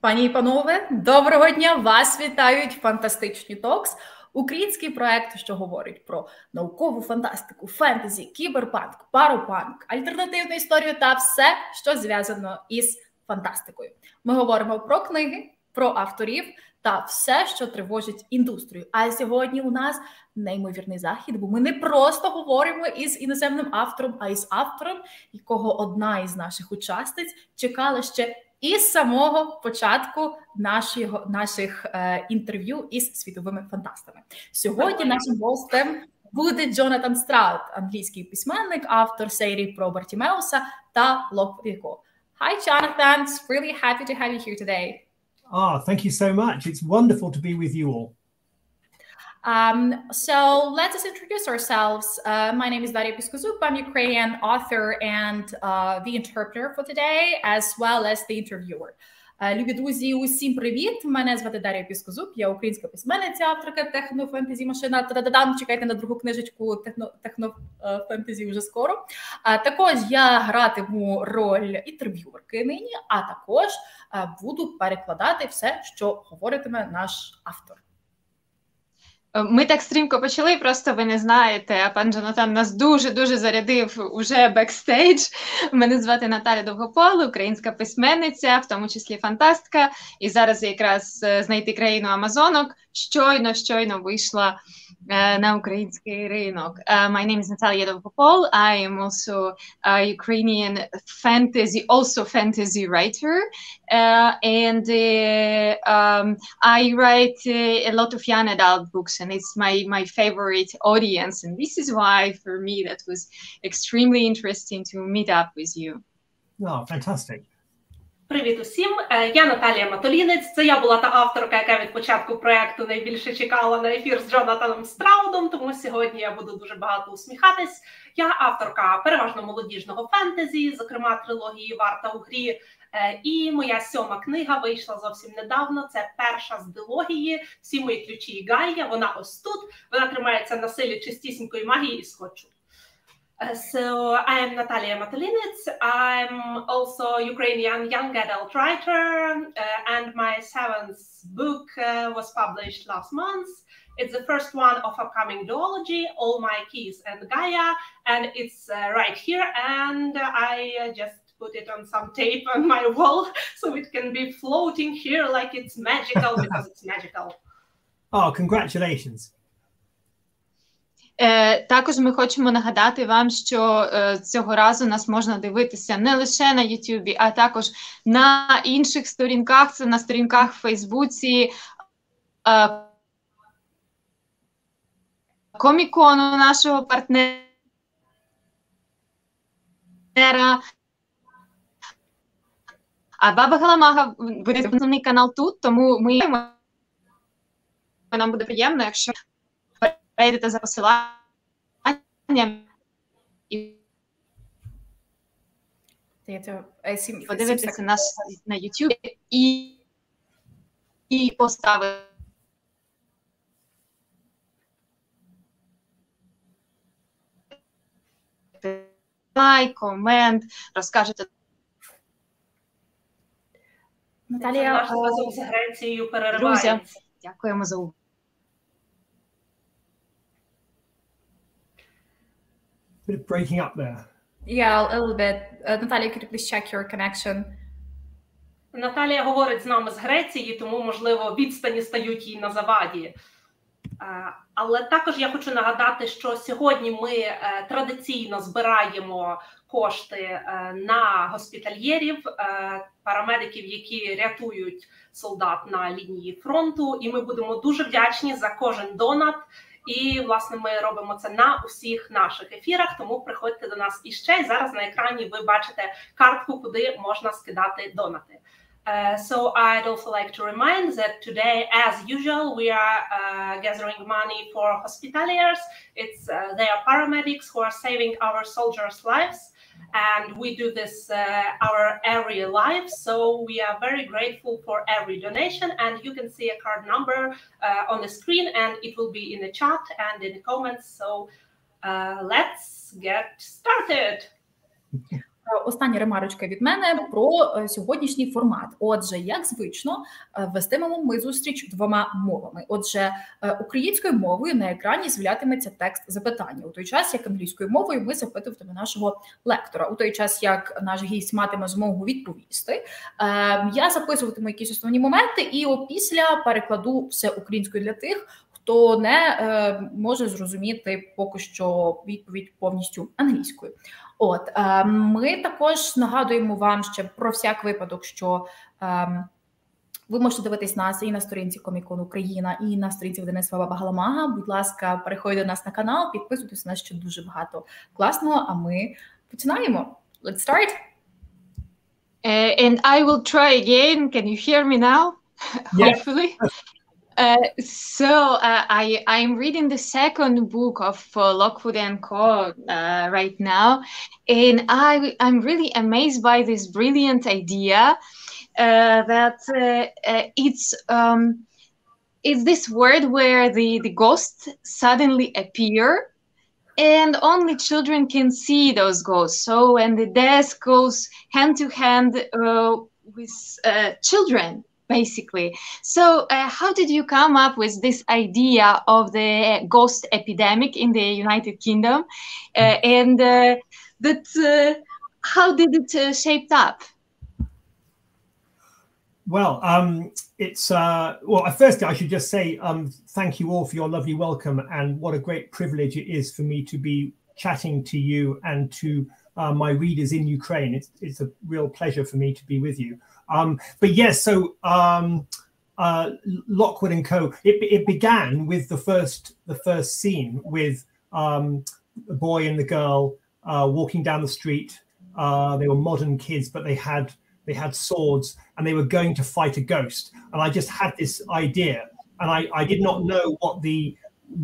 Пані і панове, доброго дня! Вас вітають «Фантастичні токс», український проект, що говорить про наукову фантастику, фентезі, кіберпанк, паропанк, альтернативну історію та все, що зв'язано із фантастикою. Ми говоримо про книги, про авторів та все, що тривожить індустрію. А сьогодні у нас неймовірний захід, бо ми не просто говоримо із іноземним автором, а із автором, якого одна із наших учасниць чекала ще із самого початку наших інтерв'ю із світовими фантастами. Сьогодні нашим гостем буде Джонатан Страуд, англійський письменник, автор серії про Бартімеуса та Локо. Hi, Jonathan. It's really happy to have you here today. Thank you so much. It's wonderful to be with you all. So let's just introduce ourselves. My name is Darія Піскозуб. I'm Ukrainian author and the interpreter for today, as well as the interviewer. Любі друзі, усім привіт! Мене звати Дарія Піскозуб, я українська письменниця, авторка технофентезі-машина. Та-да-да-дам, чекайте на другу книжечку технофентезі вже скоро. Також я гратиму роль інтерв'юерки нині, а також буду перекладати все, що говоритиме наш автор. Ми так стрімко почали, просто ви не знаєте, а пан Джонатан нас дуже-дуже зарядив уже бекстейдж. Мене звати Наталія Довгопол, українська письменниця, в тому числі фантастка. І зараз якраз «Знайти країну Амазонок» щойно вийшла на український ринок. My name is Наталія Довгопол. I am also a Ukrainian fantasy writer. And I write a lot of young adult books, and it's my favorite audience. And this is why, for me, that was extremely interesting to meet up with you. Oh, fantastic. Привіт усім, я Наталія Матолінець, це я була та авторка, яка від початку проєкту найбільше чекала на ефір з Джонатаном Страудом, тому сьогодні я буду дуже багато усміхатись. Я авторка переважно молодіжного фентезі, зокрема трилогії «Варта у грі», і моя 7-ма книга вийшла зовсім недавно, це перша з дилогії «Всі мої ключі і Гайя», вона ось тут, вона тримається на силі чистісінької магії і скотчу. So I am Наталія Матолінець. I'm also Ukrainian young adult writer, and my 7th book was published last month. It's the first one of upcoming duology, All My Keys and Gaia, and it's right here, and I just put it on some tape on my wall so it can be floating here like it's magical because it's magical. Oh, congratulations. Також ми хочемо нагадати вам, що цього разу нас можна дивитися не лише на YouTube, а також на інших сторінках, це на сторінках в Фейсбуці, комікону нашого партнера, а Баба Галамага буде основний канал тут, тому нам буде приємно, якщо перейдете за посиланням і подивитися нас на YouTube і поставити лайк, комент, розкажете. Наталія, наш зв'язок з Грецією переривається. Друзі, дякуємо за увагу. Bit of breaking up there. Yeah, a little bit. Natalia, could you please check your connection? Наталія говорить з нами з Греції, тому, можливо, відстані стають їй на заваді. Але також я хочу нагадати, що сьогодні ми традиційно збираємо кошти на госпітальєрів, парамедиків, які рятують солдат на лінії фронту, і ми будемо дуже вдячні за кожен донат. І, власне, ми робимо це на усіх наших ефірах, тому приходьте до нас іще. І зараз на екрані ви бачите картку, куди можна скидати донати. So I'd also like to remind that today, as usual, we are gathering money for hospitaliers. They are paramedics who are saving our soldiers' lives. And we do this our every live, so we are very grateful for every donation, and you can see a card number on the screen, and it will be in the chat and in the comments. So let's get started. остання ремарочка від мене про сьогоднішній формат. Отже, як звично, вестимемо ми зустріч двома мовами. Отже, українською мовою на екрані з'являтиметься текст запитання, у той час, як англійською мовою ми запитуватимемо нашого лектора. У той час, як наш гість матиме змогу відповісти, я записуватиму якісь основні моменти і опісля перекладу все українською для тих, хто не може зрозуміти поки що відповідь повністю англійською. От, ми також нагадуємо вам ще про всяк випадок, що ви можете дивитись нас і на сторінці Комікон Україна, і на сторінці видавництва Баба-Галамага. Будь ласка, переходьте до нас на канал, підписуйтесь, у нас ще дуже багато класного, а ми починаємо. Let's start. And I will try again. Can you hear me now? Yeah. Hopefully. I'm reading the second book of Lockwood and Co. Right now, and I'm really amazed by this brilliant idea that it's this world where the ghosts suddenly appear, and only children can see those ghosts. So, and the death goes hand to hand with children. Basically. So how did you come up with this idea of the ghost epidemic in the United Kingdom? How did it shaped up? Well, it's well. Firstly, I should just say thank you all for your lovely welcome, and what a great privilege it is for me to be chatting to you and to my readers in Ukraine. It's a real pleasure for me to be with you. But yes, so Lockwood and Co. It began with the first scene with the boy and the girl walking down the street. They were modern kids, but they had swords and they were going to fight a ghost. And I just had this idea, and I did not know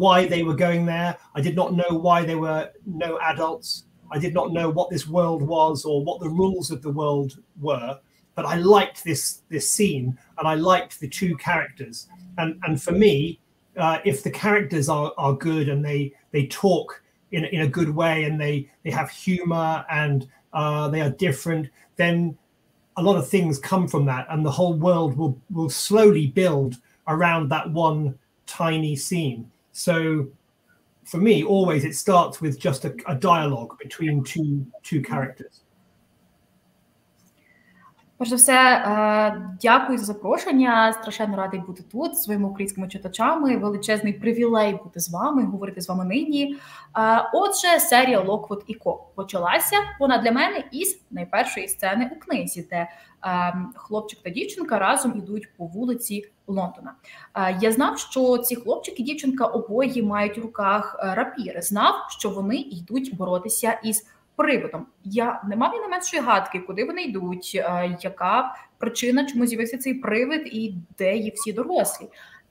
why they were going there. I did not know why there were no adults. I did not know what this world was or what the rules of the world were. But I liked this scene, and I liked the two characters. And for me, if the characters are good and they talk in a good way and they have humor and they are different, then a lot of things come from that, and the whole world will slowly build around that one tiny scene. So for me, always it starts with just a dialogue between two characters. Перш за все, дякую за запрошення. Страшенно радий бути тут зі своїми українськими читачами. Величезний привілей бути з вами, говорити з вами нині. Отже, серія Lockwood і Co. почалася вона для мене із найпершої сцени у книзі, де хлопчик та дівчинка разом ідуть по вулиці Лондона. Я знав, що ці хлопчик і дівчинка обоє мають в руках рапіри. Знав, що вони йдуть боротися із привидом. Я не мав ні не меншої гадки, куди вони йдуть, яка причина, чому з'явився цей привид і де є всі дорослі.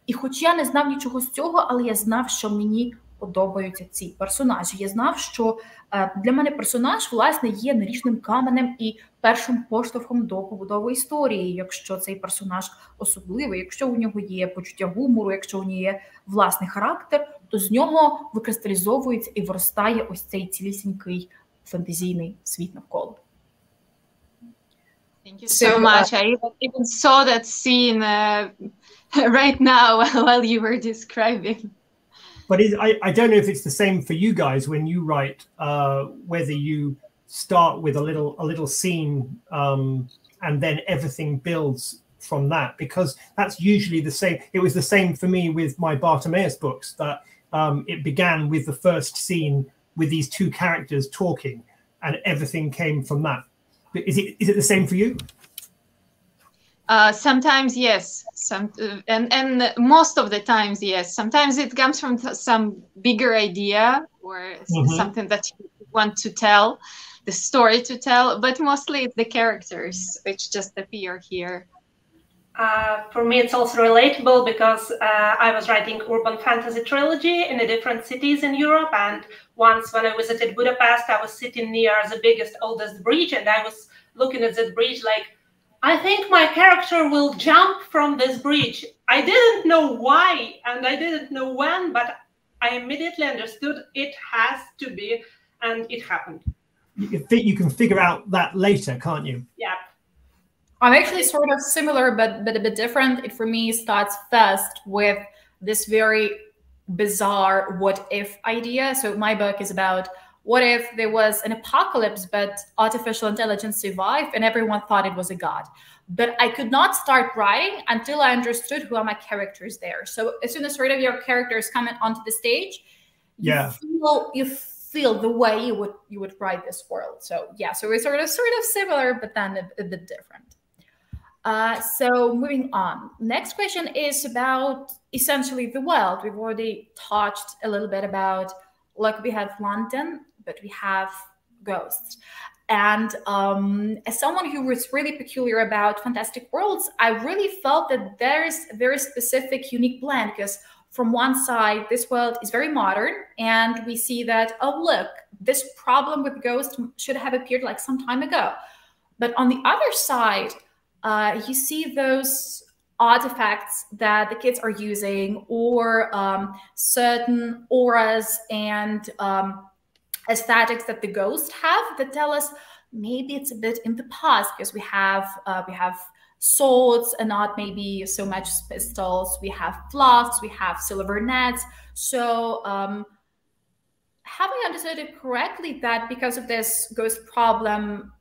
І хоч я не знав нічого з цього, але я знав, що мені подобаються ці персонажі. Я знав, що для мене персонаж, власне, є наріжним каменем і першим поштовхом до побудови історії. Якщо цей персонаж особливий, якщо у нього є почуття гумору, якщо у нього є власний характер, то з нього викристалізовується і виростає ось цей цілісінький фантазійний світ навколо. Thank you so much. I even saw that scene right now while you were describing. But I don't know if it's the same for you guys when you write, whether you start with a little scene and then everything builds from that, because that's usually the same. It was the same for me with my Bartimaeus books, that it began with the first scene with these two characters talking, and everything came from that. Is it the same for you? Sometimes yes, and most of the times yes. Sometimes it comes from some bigger idea or something that you want to tell, the story to tell, but mostly it's the characters which just appear here. For me, it's also relatable because I was writing urban fantasy trilogy in the different cities in Europe, and once when I visited Budapest, I was sitting near the biggest, oldest bridge, and I was looking at that bridge like, I think my character will jump from this bridge. I didn't know why, and I didn't know when, but I immediately understood it has to be, and it happened. you can figure out that later, can't you? Yeah. I'm actually sort of similar, but a bit different. It for me starts first with this very bizarre what if idea. So my book is about what if there was an apocalypse, but artificial intelligence survived and everyone thought it was a god. But I could not start writing until I understood who are my characters there. So as soon as sort of your characters come onto the stage, you feel the way you would write this world. So yeah, so we're sort of similar, but then a bit different. So moving on. Next question is about essentially the world. We've already touched a little bit about, like, we have London, but we have ghosts. And as someone who was really peculiar about fantastic worlds, I really felt that there's a very specific, unique blend, because from one side, this world is very modern, and we see that, oh, look, this problem with ghosts should have appeared like some time ago. But on the other side, you see those artifacts that the kids are using, or certain auras and aesthetics that the ghosts have that tell us maybe it's a bit in the past, because we have swords and not maybe so much pistols. We have flasks, we have silver nets. So have I understood it correctly that because of this ghost problem,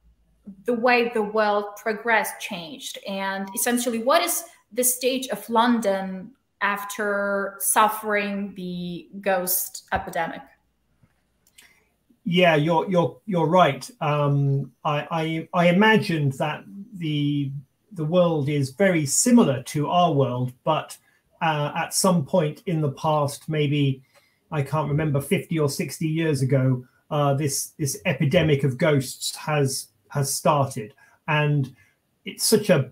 the way the world progressed changed? And essentially, what is the stage of London after suffering the ghost epidemic? Yeah, you're right. I imagined that the world is very similar to our world, but at some point in the past, maybe I can't remember, 50 or 60 years ago, this epidemic of ghosts has started, and it's such a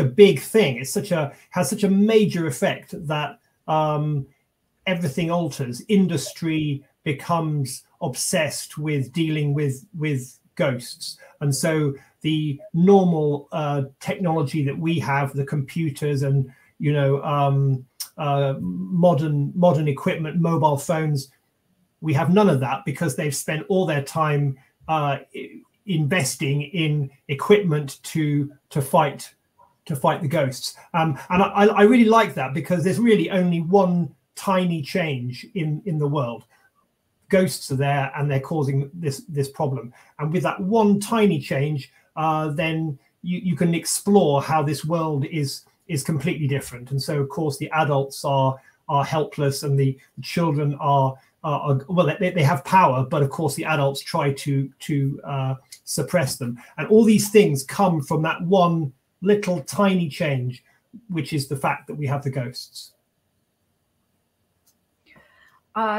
big thing. Has such a major effect that everything alters. Industry becomes obsessed with dealing with ghosts, and so the normal technology that we have, the computers and modern equipment, mobile phones, we have none of that, because they've spent all their time investing in equipment to fight the ghosts. And I really like that, because there's really only one tiny change in the world. Ghosts are there and they're causing this problem. And with that one tiny change, then you can explore how this world is completely different. And so, of course, the adults are helpless, and the children are well, they have power, but of course the adults try to suppress them. And all these things come from that one little tiny change, which is the fact that we have the ghosts.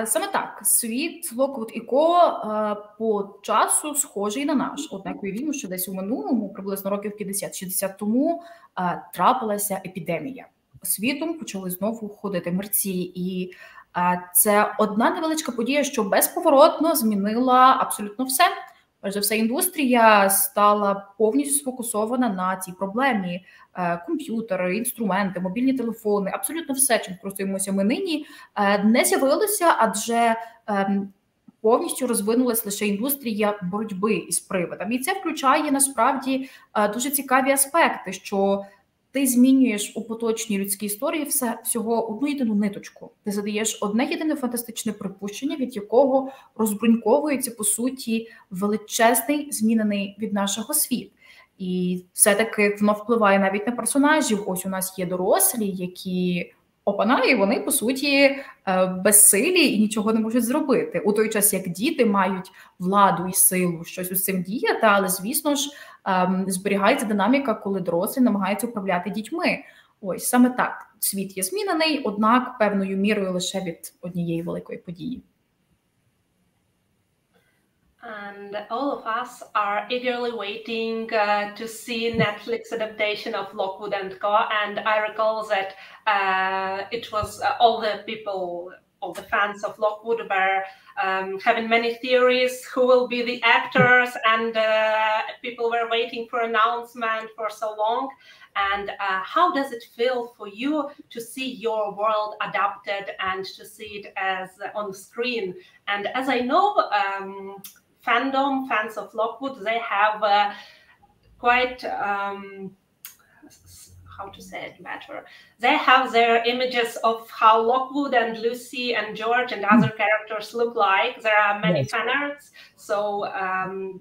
Саме так, світ Локвуд і Ко по часу схожий на наш. Однак уявімо, що десь у минулому, приблизно років 50-60 тому, трапилася епідемія. Світом почали знову ходити мерці, і це одна невеличка подія, що безповоротно змінила абсолютно все. Перш за все, індустрія стала повністю сфокусована на цій проблемі. Комп'ютери, інструменти, мобільні телефони, абсолютно все, чим користуємося ми нині, не з'явилося, адже повністю розвинулась лише індустрія боротьби із привидами. І це включає, насправді, дуже цікаві аспекти, що ти змінюєш у поточній людській історії всього одну єдину ниточку. Ти задаєш одне єдине фантастичне припущення, від якого розбруньковується, по суті, величезний, змінений від нашого світ. І все-таки воно впливає навіть на персонажів. Ось у нас є дорослі, які і вони, по суті, безсилі і нічого не можуть зробити. У той час, як діти мають владу і силу щось із цим діяти, але, звісно ж, зберігається динаміка, коли дорослі намагаються управляти дітьми. Ось, саме так. Світ є змінений, однак певною мірою лише від однієї великої події. And all of us are eagerly waiting to see Netflix adaptation of Lockwood and Co. And I recall that it was all the people, all the fans of Lockwood were having many theories who will be the actors, and people were waiting for announcement for so long. And how does it feel for you to see your world adapted and to see it as on screen? And as I know, fans of Lockwood, they have quite how to say it better. They have their images of how Lockwood and Lucy and George and other characters look like. There are many fan arts. So,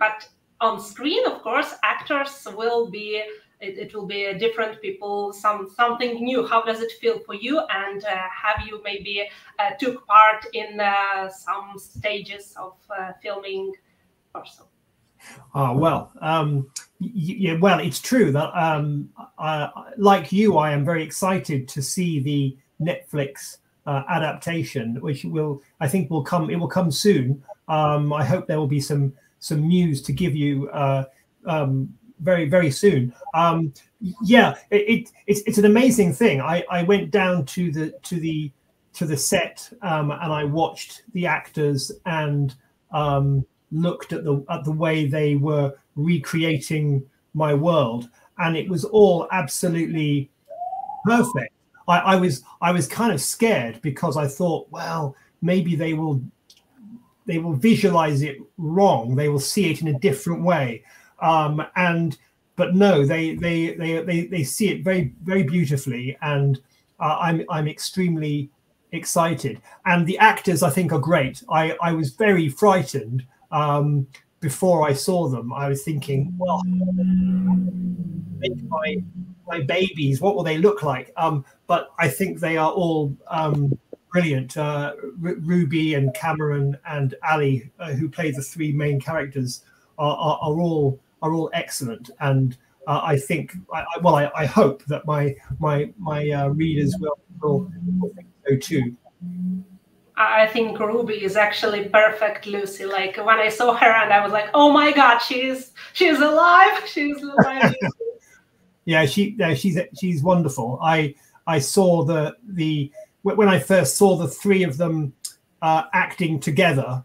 but on screen, of course, actors will be. It will be different people, something new. How does it feel for you? And have you maybe took part in some stages of filming or so? Well, yeah, well, it's true that like you, I am very excited to see the Netflix adaptation, which I think will come. It will come soon. I hope there will be some news to give you very soon. Yeah, it's an amazing thing. I went down to the set and I watched the actors and looked at the way they were recreating my world, and it was all absolutely perfect. I was kind of scared because I thought, well, maybe they will visualize it wrong. They will see it in a different way. But no, they see it very beautifully, and I'm extremely excited. And the actors, I think, are great. I was very frightened before I saw them. I was thinking, well, make my babies, what will they look like? But I think they are all brilliant. Ruby and Cameron and Ali, who play the three main characters, are all excellent, and I think, I hope that my readers will think so too. I think Ruby is actually perfect Lucy. Like when I saw her, and I was like, oh my God, she's alive. She's alive. Yeah, she's wonderful. I saw when I first saw the three of them acting together.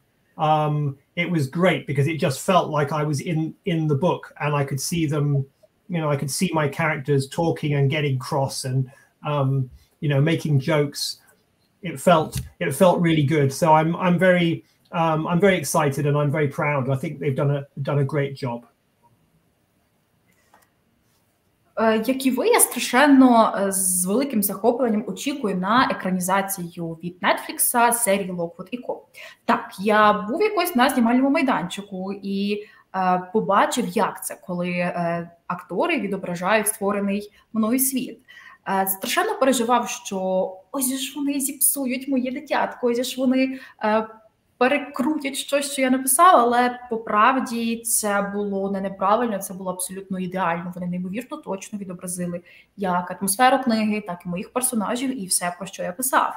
It was great because it just felt like I was in the book, and I could see them, I could see my characters talking and getting cross and making jokes. It felt really good. So I'm very excited, and I'm very proud. I think they've done a great job. Як і ви, я страшенно з великим захопленням очікую на екранізацію від Netflix серії Lockwood і Ко. Так, я був якось на знімальному майданчику і побачив, як це, коли актори відображають створений мною світ. Страшенно переживав, що ось ж вони зіпсують моє дитятко, ось ж вони перекрутять щось, що я написала, але по правді це було не неправильно, це було абсолютно ідеально. Вони неймовірно точно відобразили як атмосферу книги, так і моїх персонажів і все, про що я писав.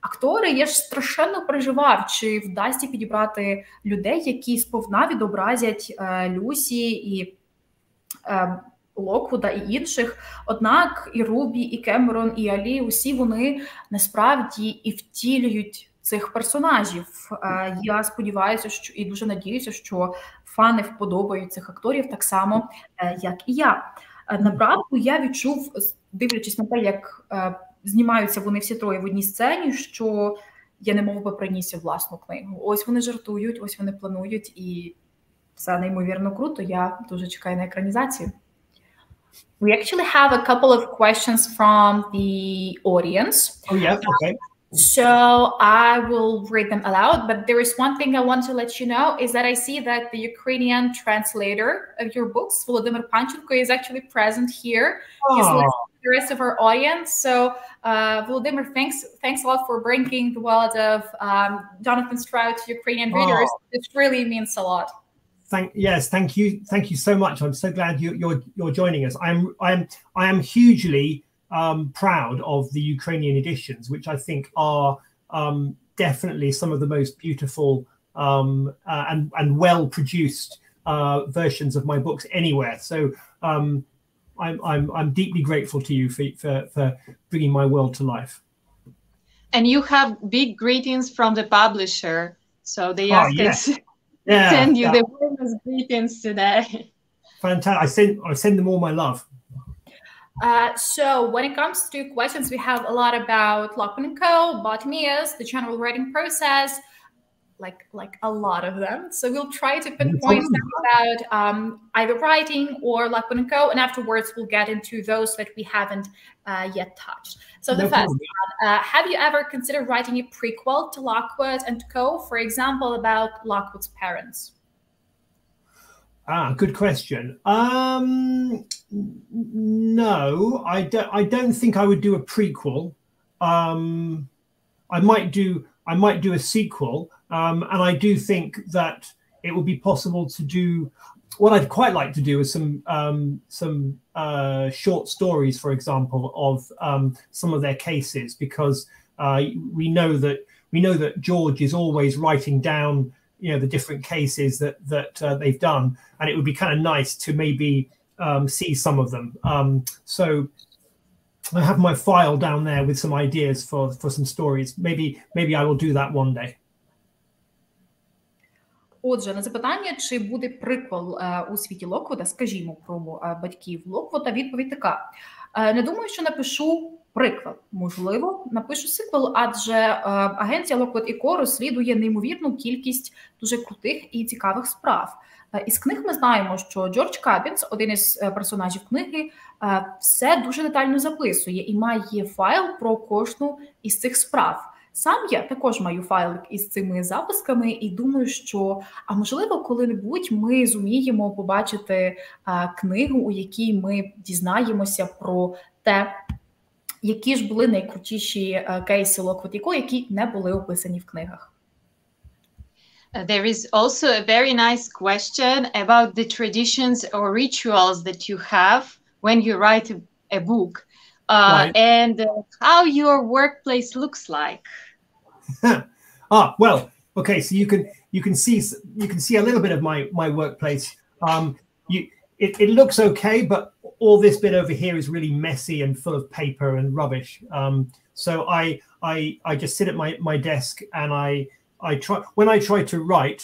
Актори, я ж страшенно переживав, чи вдасться підібрати людей, які сповна відобразять Люсі і Локвуда і інших. Однак і Рубі, і Кемерон, і Алі, усі вони насправді і втілюють цих персонажів. Я сподіваюся, що і дуже надіюся, що фани вподобають цих акторів так само, як і я. Направду, я відчув, дивлячись на те, як знімаються вони всі троє в одній сцені, що я немов би принісся власну книгу. Ось вони жартують, ось вони планують, і це неймовірно круто. Я дуже чекаю на екранізацію. We actually have a couple of questions from the audience. Oh, yeah, okay. So I will read them aloud, but there is one thing I want to let you know is that I see that the Ukrainian translator of your books, Volodymyr Panchenko, is actually present here. He's listening to the rest of our audience. So Volodymyr, thanks a lot for bringing the world of Jonathan Straud to Ukrainian readers. It really means a lot. Thank you so much. I'm so glad you're joining us. I am hugely proud of the Ukrainian editions, which I think are definitely some of the most beautiful and well-produced versions of my books anywhere. So I'm deeply grateful to you for bringing my world to life. And you have big greetings from the publisher, so they ask us to send you the warmest greetings today. Fantastic! I send them all my love. So when it comes to questions, we have a lot about Lockwood & Co., Bottomias, the general writing process. like a lot of them. So we'll try to pinpoint them about either writing or Lockwood & Co. And afterwards, we'll get into those that we haven't yet touched. So the first one, have you ever considered writing a prequel to Lockwood & Co., for example, about Lockwood's parents? Good question. No, I don't think I would do a prequel. I might do a sequel, and I do think that it would be possible to do. What I'd quite like to do is some short stories, for example, of some of their cases, because we know that George is always writing down, you know, the different cases that they've done, and it would be kind of nice to maybe see some of them. So I have my file down there with some ideas for some stories. Maybe I will do that one day. Отже, на запитання, чи буде приквел у світі Локвуда, скажімо, про батьків Локвуда, відповідь така. Не думаю, що напишу приквел. Можливо, напишу сиквел, адже агенція Lockwood & Co. розслідує неймовірну кількість дуже крутих і цікавих справ. Із книг ми знаємо, що Джордж Кабінс, один із персонажів книги, все дуже детально записує і має файл про кожну із цих справ. Сам я також маю файлик із цими записками і думаю, що, можливо, коли-небудь ми зуміємо побачити книгу, у якій ми дізнаємося про те, які ж були найкрутіші кейси Lockwood & Co., які не були описані в книгах. There is also a very nice question about the traditions or rituals that you have when you write a book, and how your workplace looks like. Well, okay, so you can see a little bit of my workplace. It looks okay, but all this bit over here is really messy and full of paper and rubbish. So I just sit at my desk and when I try to write,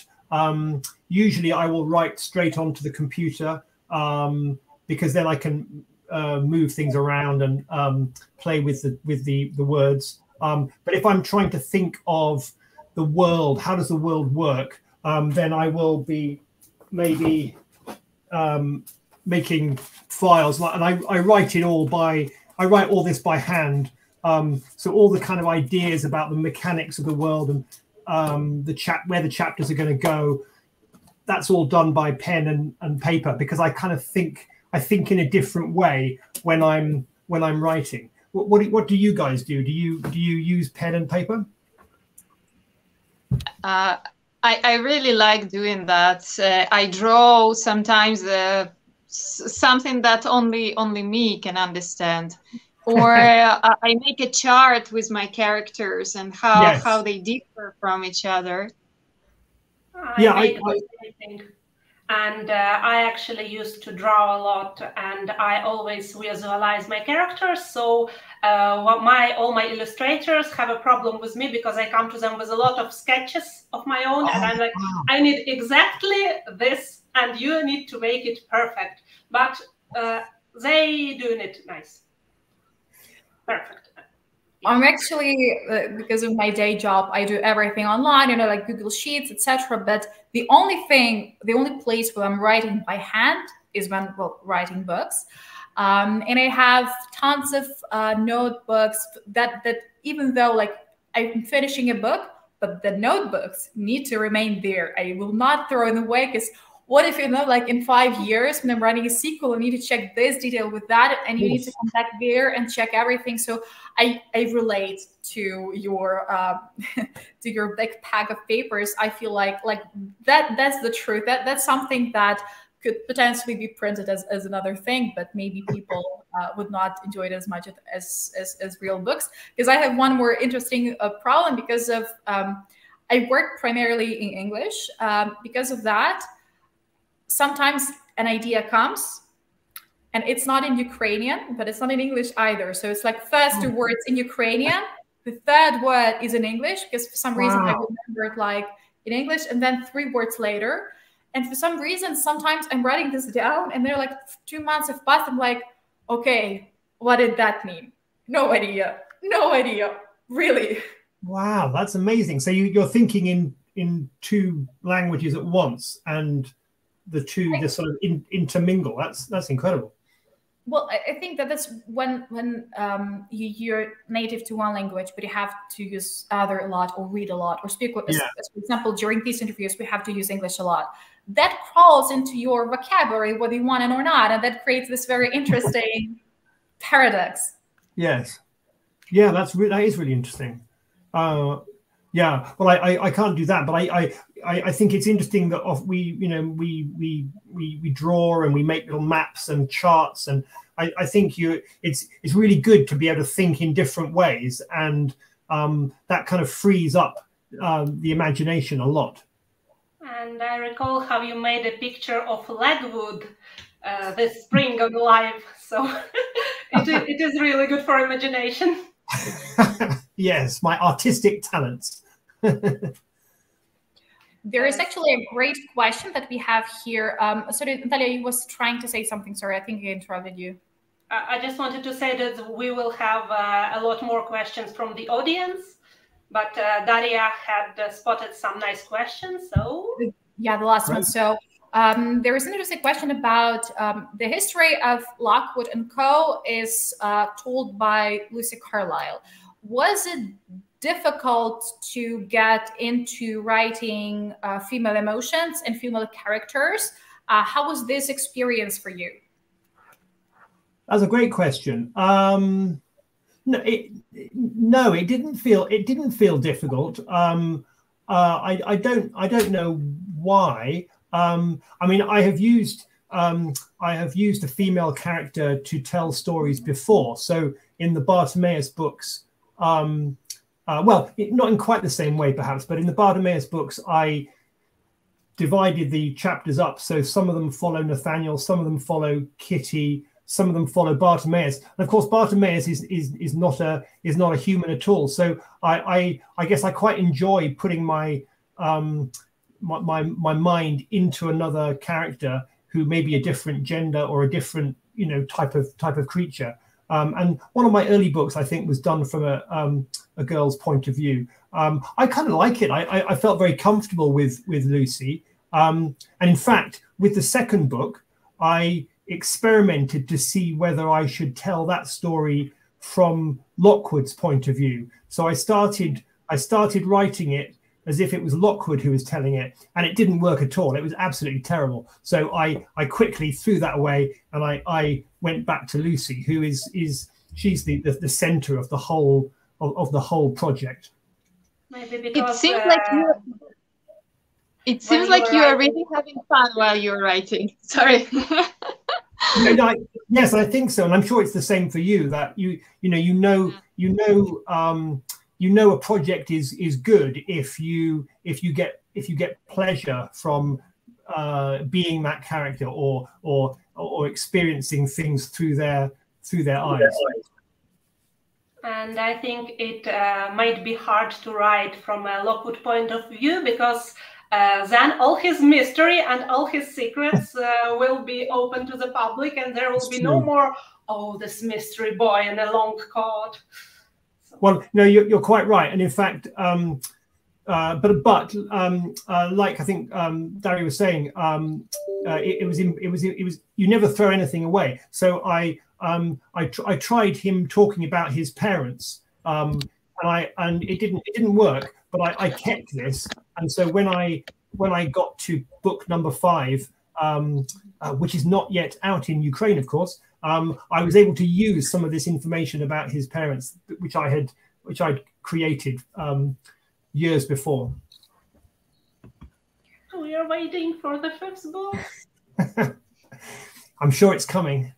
usually I will write straight onto the computer, because then I can move things around and play with the words. But if I'm trying to think of the world, how does the world work, then I will be maybe making files, and I write it all I write all this by hand. So all the kind of ideas about the mechanics of the world and where the chapters are going to go, that's all done by pen and paper, because I kind of think in a different way when I'm writing. What do you guys do? Do you use pen and paper? I really like doing that. I draw sometimes something that only me can understand, or I make a chart with my characters and how they differ from each other. And I actually used to draw a lot, and I always visualize my characters. So all my illustrators have a problem with me, because I come to them with a lot of sketches of my own, and I'm like, I need exactly this, and you need to make it perfect. But they doing it nice. Perfect. I'm actually, because of my day job, I do everything online, you know, like Google Sheets, etc. But the only place where I'm writing by hand is when, writing books. And I have tons of notebooks that even though like I'm finishing a book, but the notebooks need to remain there. I will not throw them away, because what if, you know, like in 5 years when I'm writing a sequel, I need to check this detail with that, and you need to come back there and check everything. So I relate to your big pack of papers. I feel like that's the truth. That's something that could potentially be printed as another thing, but maybe people would not enjoy it as much as real books. Because I have one more interesting problem, because of I work primarily in English. Because of that, sometimes an idea comes and it's not in Ukrainian, but it's not in English either. So it's like first 2 words in Ukrainian, the third word is in English, because for some reason I remember it like in English, and then 3 words later. And for some reason, sometimes I'm writing this down and they're like 2 months have passed. I'm like, okay, what did that mean? No idea. Really. Wow, that's amazing. So you're thinking in two languages at once, and the two just sort of intermingle. That's incredible. Well, I think that that's when you're native to one language, but you have to use other a lot, or read a lot, or speak. As, for example, during these interviews, we have to use English a lot. That crawls into your vocabulary, whether you want it or not, and that creates this very interesting paradox. Yes, yeah, that is really interesting. Yeah, well, I can't do that, but I think it's interesting that we draw and we make little maps and charts, and I think it's really good to be able to think in different ways, and that kind of frees up the imagination a lot. And I recall how you made a picture of leadwood this spring on live, so it is really good for imagination. Yes, my artistic talents. There is actually a great question that we have here. Sorry, Natalia, you was trying to say something. Sorry, I think I interrupted you. I just wanted to say that we will have a lot more questions from the audience, but Daria had spotted some nice questions. So yeah, the last one. So there is an interesting question about the history of Lockwood and Co. is told by Lucy Carlyle. Was it difficult to get into writing female emotions and female characters? How was this experience for you? That's a great question. No, it didn't feel difficult. I don't know why. I mean, I have used a female character to tell stories before. So in the Bartimaeus books, well, not in quite the same way, perhaps, but in the Bartimaeus books, I divided the chapters up. So some of them follow Nathaniel, some of them follow Kitty, some of them follow Bartimaeus. And of course, Bartimaeus is not a human at all. So I guess I quite enjoy putting my my mind into another character who may be a different gender or a different type of creature. And one of my early books, I think, was done from a girl's point of view. I kind of like it. I felt very comfortable with Lucy. And in fact, with the second book, I experimented to see whether I should tell that story from Lockwood's point of view. So I started writing it as if it was Lockwood who was telling it, and it didn't work at all. It was absolutely terrible. So I quickly threw that away, and I went back to Lucy, who she's the center of the whole project. Maybe because it seems like you are really having fun while you're writing. Sorry. Yes, I think so, and I'm sure it's the same for you. That you know a project is good if you get pleasure from being that character or experiencing things through their eyes. And I think it might be hard to write from a Lockwood point of view, because then all his mystery and all his secrets will be open to the public, and there will be no more, oh, this mystery boy in a long coat. So. Well, no, you're quite right, and in fact, but like I think Daria was saying, it was you never throw anything away. So I tried him talking about his parents, and it didn't work. But I kept this, and so when I got to book number 5, which is not yet out in Ukraine, of course, I was able to use some of this information about his parents, which I'd created years before. We are waiting for the 5th book. I'm sure it's coming.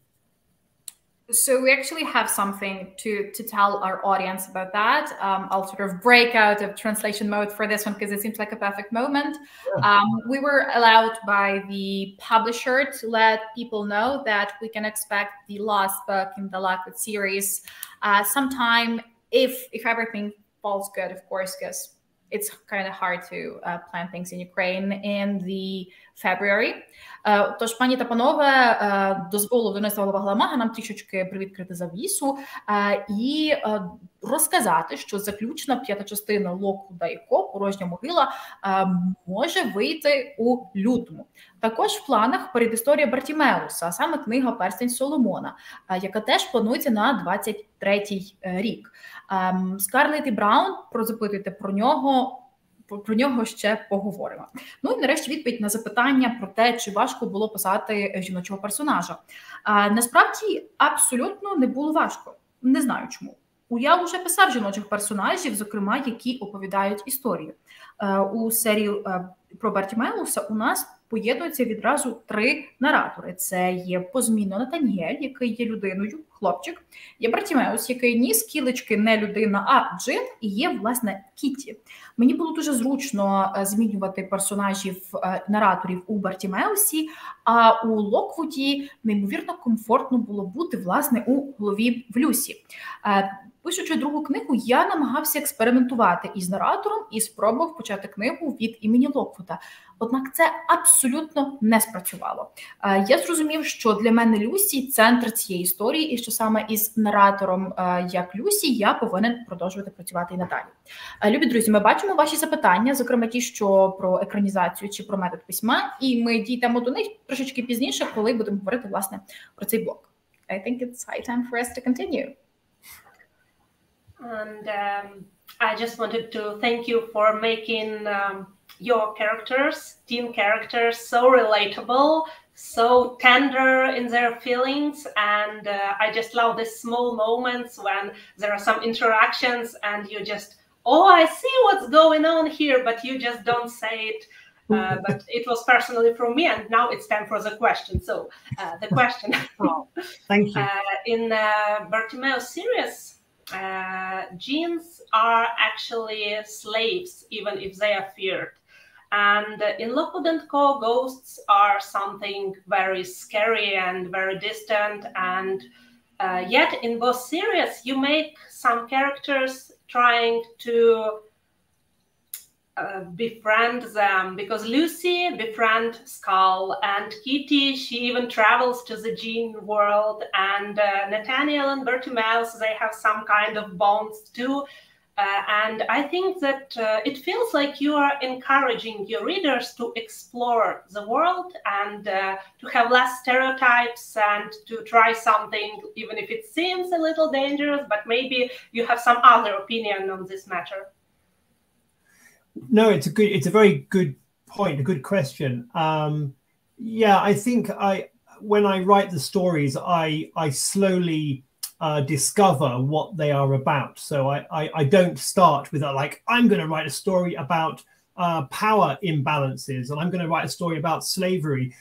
So we actually have something to tell our audience about that. I'll sort of break out of translation mode for this one because it seems like a perfect moment. We were allowed by the publisher to let people know that we can expect the last book in the Lockwood series sometime, if everything falls good, of course, because it's kind of hard to plan things in Ukraine in the February. Тож, пані та панове, дозволу Донецького Галамага нам трішечки привідкрити завісу і розказати, що заключна 5-та частина Локвуда і Ко «Порожня могила» може вийти у лютому. Також в планах передісторія Бартімеуса, а саме книга «Перстень Соломона», яка теж планується на 23-й рік. Скарлетт і Браун, запитуйте про нього ще поговоримо. Ну і нарешті відповідь на запитання про те, чи важко було писати жіночого персонажа. Насправді, абсолютно не було важко. Не знаю чому. Я вже писав жіночих персонажів, зокрема, які оповідають історію. У серії про Бартімеуса у нас поєднуються відразу 3 наратори. Це є позмінно Натаніель, який є людиною, хлопчик. Є Бартімеус, який ні скілечки, не людина, а джин. І є, власне, Кітті. Мені було дуже зручно змінювати персонажів нараторів у Бартімеусі, а у Локвуді неймовірно комфортно було бути, власне, у голові в Люсі. Пишучи другу книгу, я намагався експериментувати із наратором і спробував почати книгу від імені Локвуда. Однак це абсолютно не спрацювало. Я зрозумів, що для мене Люсі – центр цієї історії, і що саме із наратором, як Люсі, я повинен продовжувати працювати і надалі. Любі друзі, ми бачимо ваші запитання, зокрема ті, що про екранізацію чи про метод письма, і ми дійдемо до них трошечки пізніше, коли будемо говорити, власне, про цей блок. I think it's high time for us to continue. And I just wanted to thank you for making your characters, teen characters, so relatable, so tender in their feelings. And I just love these small moments when there are some interactions and you just, oh, I see what's going on here, but you just don't say it. But it was personally from me, and now it's time for the question. So the question. Oh, thank you. In Bartimeus series, genes are actually slaves, even if they are feared. And in Lockwood & Co, ghosts are something very scary and very distant. And yet in both series, you make some characters trying to befriend them, because Lucy befriends Skull, and Kitty, she even travels to the gene world, and Nathaniel and Bartimeus, they have some kind of bonds too. And I think that it feels like you are encouraging your readers to explore the world and to have less stereotypes and to try something, even if it seems a little dangerous, but maybe you have some other opinion on this matter. No, it's a very good point, a good question. Yeah, I think when I write the stories, I slowly discover what they are about. So I don't start with like, I'm going to write a story about power imbalances, and I'm going to write a story about slavery.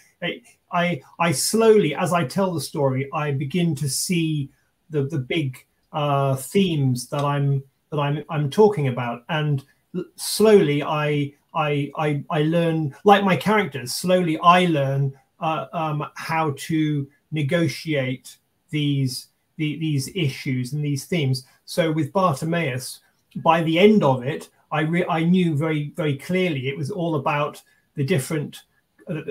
I slowly, as I tell the story, I begin to see the big themes that I'm talking about, and slowly I learn, like my characters, slowly I learn how to negotiate these issues and these themes. So with Bartimeus, by the end of it, I knew very, very clearly it was all about the different,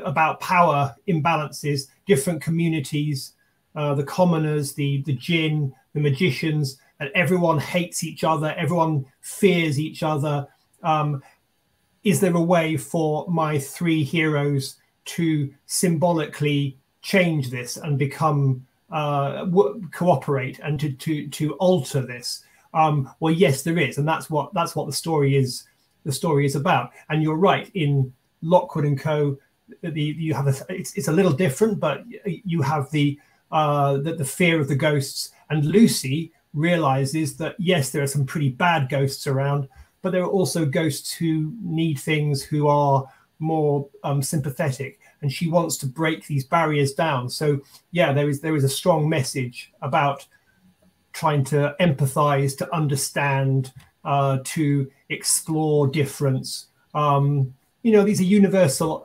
about power imbalances, different communities, the commoners, the jinn, the magicians, and everyone hates each other, everyone fears each other. Is there a way for my 3 heroes to symbolically change this and become cooperate and to alter this? Well, yes, there is, and that's what the story is. The story is about. And you're right. In Lockwood & Co, you have it's a little different, but you have the fear of the ghosts. And Lucy realizes that yes, there are some pretty bad ghosts around, but there are also ghosts who need things, who are more sympathetic, and she wants to break these barriers down. So yeah, there is a strong message about trying to empathize, to understand, to explore difference. You know, these are universal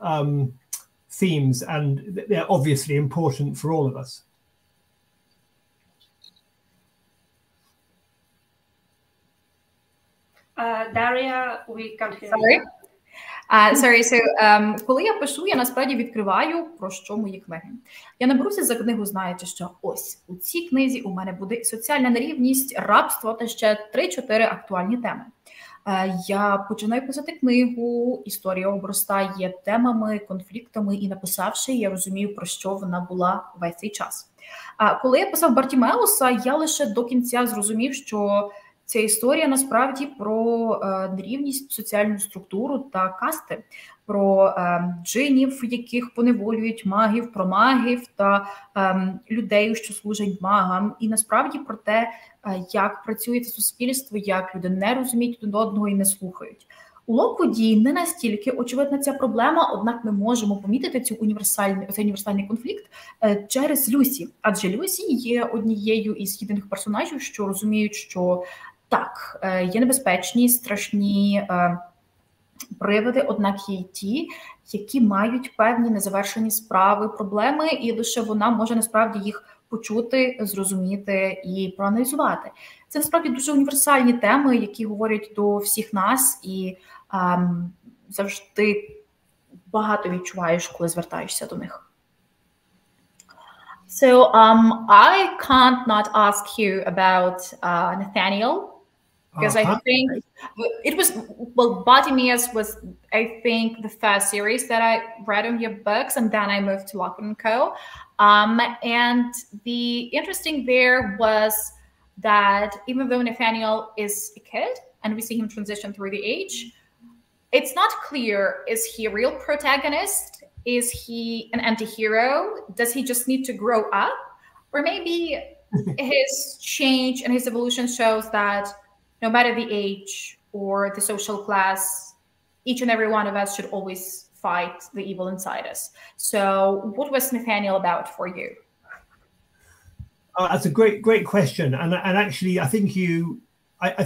themes, and they're obviously important for all of us. Дарія, we can't hear Sorry. you. So, коли я пишу, я насправді відкриваю, про що мої книги. Я не беруся за книгу, знаючи, що ось у цій книзі у мене буде соціальна нерівність, рабство та ще 3-4 актуальні теми. Я починаю писати книгу, історія обростає темами, конфліктами, і написавши, я розумію, про що вона була весь цей час. Коли я писав Бартімеуса, я лише до кінця зрозумів, що ця історія насправді про нерівність, соціальну структуру та касти, про джинів, яких поневолюють магів, про магів та людей, що служать магам, і насправді про те, як працює це суспільство, як люди не розуміють один одного і не слухають. У Локвуді не настільки очевидна ця проблема, однак ми можемо помітити цей універсальний конфлікт через Люсі. Адже Люсі є однією із єдиних персонажів, що розуміють, що так, є небезпечні, страшні привиди, однак є й ті, які мають певні незавершені справи, проблеми, і лише вона може насправді їх почути, зрозуміти і проаналізувати. Це насправді дуже універсальні теми, які говорять до всіх нас, і завжди багато відчуваєш, коли звертаєшся до них. So I can't not ask you about Nathaniel, because I think it was, well, Bartimaeus was, I think, the first series that I read in your books, and then I moved to Lockwood & Co. And the interesting there was that even though Nathaniel is a kid, and we see him transition through the age, it's not clear, is he a real protagonist? Is he an anti-hero? Does he just need to grow up? Or maybe his change and his evolution shows that no matter the age or the social class, each and every one of us should always fight the evil inside us. So what was Nathaniel about for you? That's a great question. And actually, I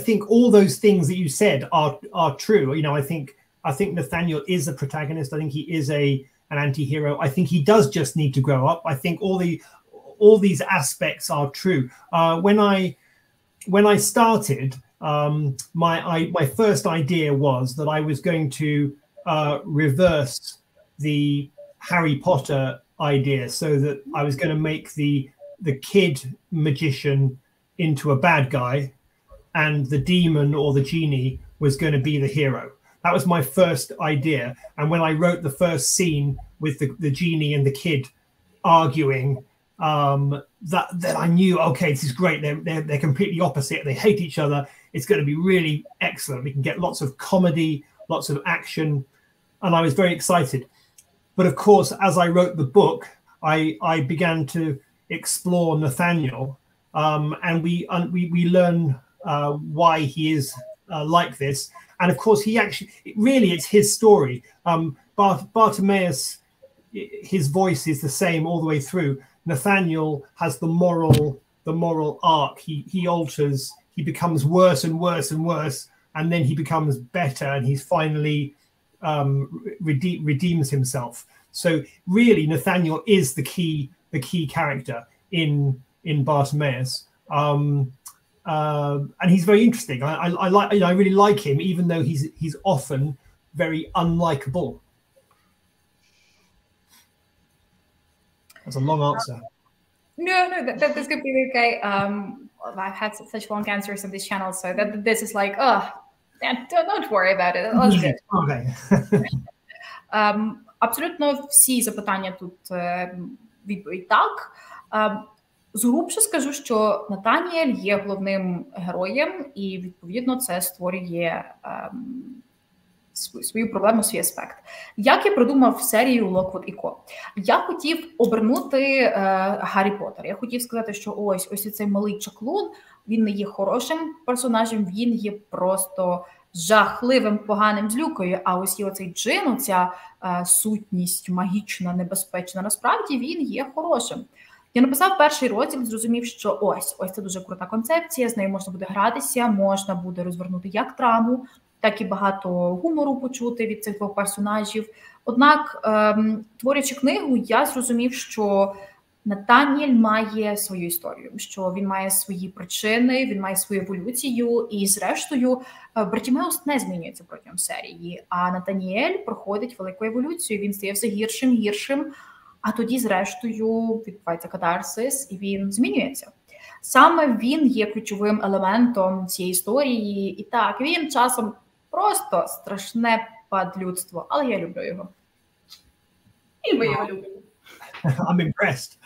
think all those things that you said are true. You know, I think Nathaniel is a protagonist. I think he is an anti-hero. I think he does just need to grow up. I think all these aspects are true. When I started, my first idea was that I was going to reverse the Harry Potter idea, so that I was going to make the kid magician into a bad guy, and the demon or the genie was going to be the hero. That was my first idea. And when I wrote the first scene with the genie and the kid arguing, that I knew, okay, this is great. They're completely opposite. They hate each other. It's going to be really excellent. We can get lots of comedy, lots of action, and I was very excited. But of course, as I wrote the book, I began to explore Nathaniel, and we learn why he is like this. And of course, it's his story. Bartimaeus, his voice is the same all the way through. Nathaniel has the moral arc. He alters. He becomes worse and worse and worse, and then he becomes better, and he's finally redeems himself. So really, Nathaniel is the key character in Bartimaeus. And he's very interesting. I really like him, even though he's often very unlikable. That's a long answer. No, that's completely okay. I've had such long answers on this channel, so that this is like, don't worry about it. That's good. Okay. Абсолютно всі запитання тут відповідь так. Згрубше скажу, що Натаніель є головним героєм, і, відповідно, це створює свою проблему, свій аспект. Як я придумав серію Локвуд і Ко? Я хотів обернути Гаррі Поттер. Я хотів сказати, що ось цей малий чаклун, він не є хорошим персонажем, він є просто жахливим, поганим злюкою, а ось є оцей джин, ця сутність магічна, небезпечна, насправді він є хорошим. Я написав перший розділ, зрозумів, що ось це дуже крута концепція, з нею можна буде гратися, можна буде розвернути як драму, так і багато гумору почути від цих двох персонажів. Однак, творячи книгу, я зрозумів, що Натаніель має свою історію, що він має свої причини, він має свою еволюцію, і зрештою Бартімеус не змінюється протягом серії, а Натаніель проходить велику еволюцію, він стає все гіршим, а тоді зрештою відбувається катарсис, і він змінюється. Саме він є ключовим елементом цієї історії, і так, він часом просто страшне падлюдство, але я люблю його. І ми його любимо. I'm impressed.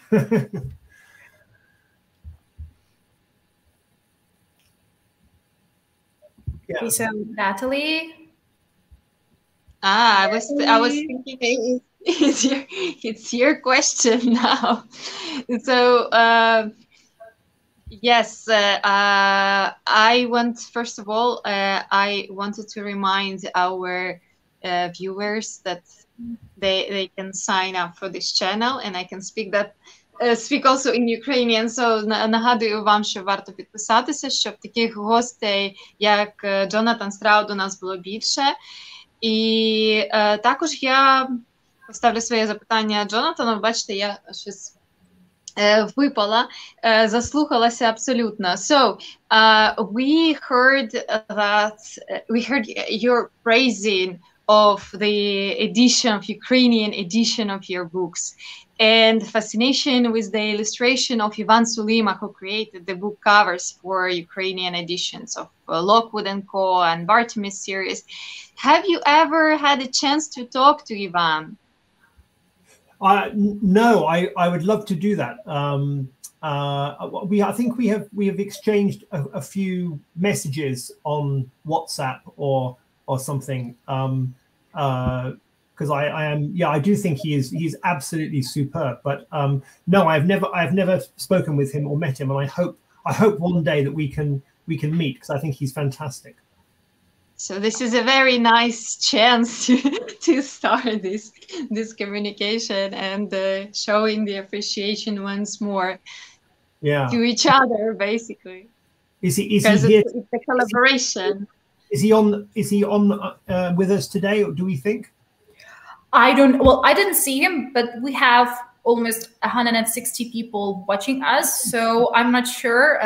Yeah. Okay, so Natalie. I was thinking it's your question now. So yes, I want, first of all, I wanted to remind our viewers that they can sign up for this channel, and I can speak also in Ukrainian. So нагадую вам, що варто підписатися, щоб таких гостей, як Джонатан Страуд, у нас було більше. І також я поставлю своє запитання Джонатану. Бачите, я щось випала, заслухалася абсолютно. So, we heard your praising of the Ukrainian edition of your books, and fascination with the illustration of Ivan Sulima, who created the book covers for Ukrainian editions of Lockwood & Co. and Bartimaeus series. Have you ever had a chance to talk to Ivan? No, I would love to do that. I think we have exchanged a few messages on WhatsApp or something. Because I do think he's absolutely superb. But no, I've never spoken with him or met him, and I hope one day that we can meet, because I think he's fantastic. So this is a very nice chance to start this communication and showing the appreciation once more to each other, basically. Is he here? It's a collaboration. Is he on with us today, or do we think? I didn't see him, but we have almost 160 people watching us, so I'm not sure.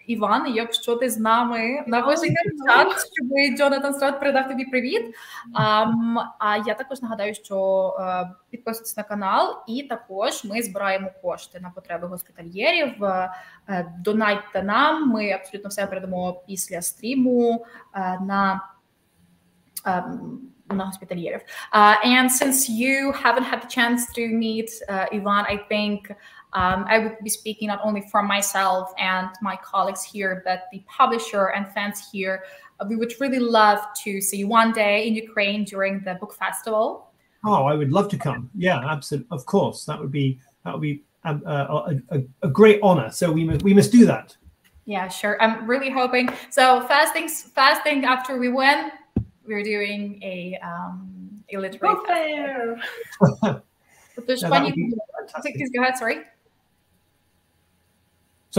Іван, якщо ти з нами, напиши чат, щоб Джонатан Страуд передав тобі привіт. А я також нагадаю, що підписуйтесь на канал, і також ми збираємо кошти на потреби госпітальєрів. Донайте нам, ми абсолютно все передамо після стріму на госпітальєрів. And since you haven't had the chance to meet Ivan, I think I would be speaking not only for myself and my colleagues here, but the publisher and fans here. We would really love to see you one day in Ukraine during the book festival. Oh, I would love to come. Yeah, absolutely. Of course, that would be a great honor. So we must do that. Yeah, sure. I'm really hoping. So fasting after we win, we're doing a literary festival. Please go ahead. Sorry.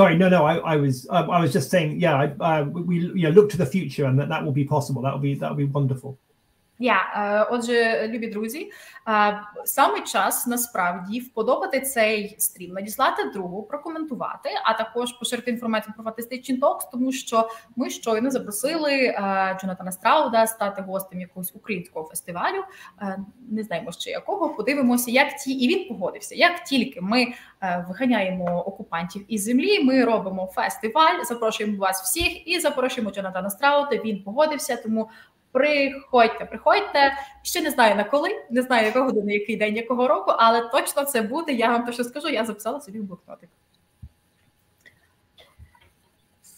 Sorry, no. I was just saying, we look to the future, and that will be possible. That will be wonderful. Отже, любі друзі, саме час насправді вподобати цей стрім, надіслати другу, прокоментувати, а також поширити інформацію про фантастичні токс, тому що ми щойно запросили Джонатана Страуда стати гостем якогось українського фестивалю, не знаємо ще якого, подивимося, і він погодився. Як тільки ми виганяємо окупантів із землі, ми робимо фестиваль, запрошуємо вас всіх і запрошуємо Джонатана Страуда, він погодився, тому приходьте. Ще не знаю на коли, не знаю якого години, який день, якого року, але точно це буде. Я вам точно скажу, я записала собі в блокнотик.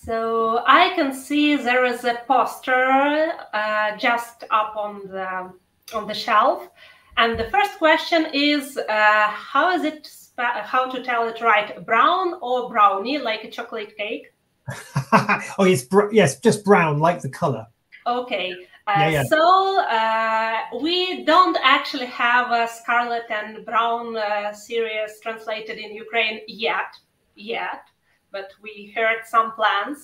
So I can see there is a poster just up on the shelf, and the first question is how to tell it right, brown or brownie, like a chocolate cake? Oh, yes, just brown, like the color. Okay. So we don't actually have a Scarlet and Brown series translated in Ukraine yet, but we heard some plans.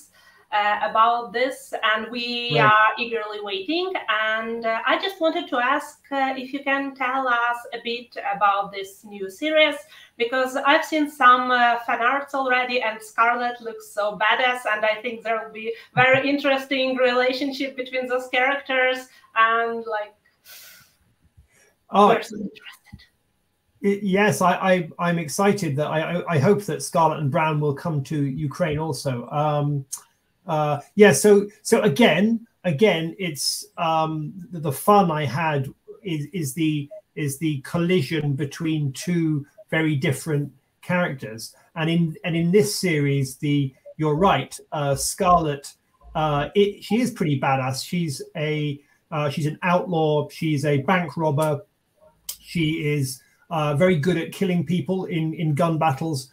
about this, and we are eagerly waiting. And I just wanted to ask if you can tell us a bit about this new series, because I've seen some fan arts already, and Scarlett looks so badass, and I think there will be very interesting relationship between those characters, and like, we're so interested. Yes, I'm excited that I hope that Scarlett and Brown will come to Ukraine also. Yeah, so again, it's the fun I had is the collision between two very different characters, and in this series, you're right, Scarlett, she is pretty badass. She's an outlaw. She's a bank robber. She is very good at killing people in gun battles.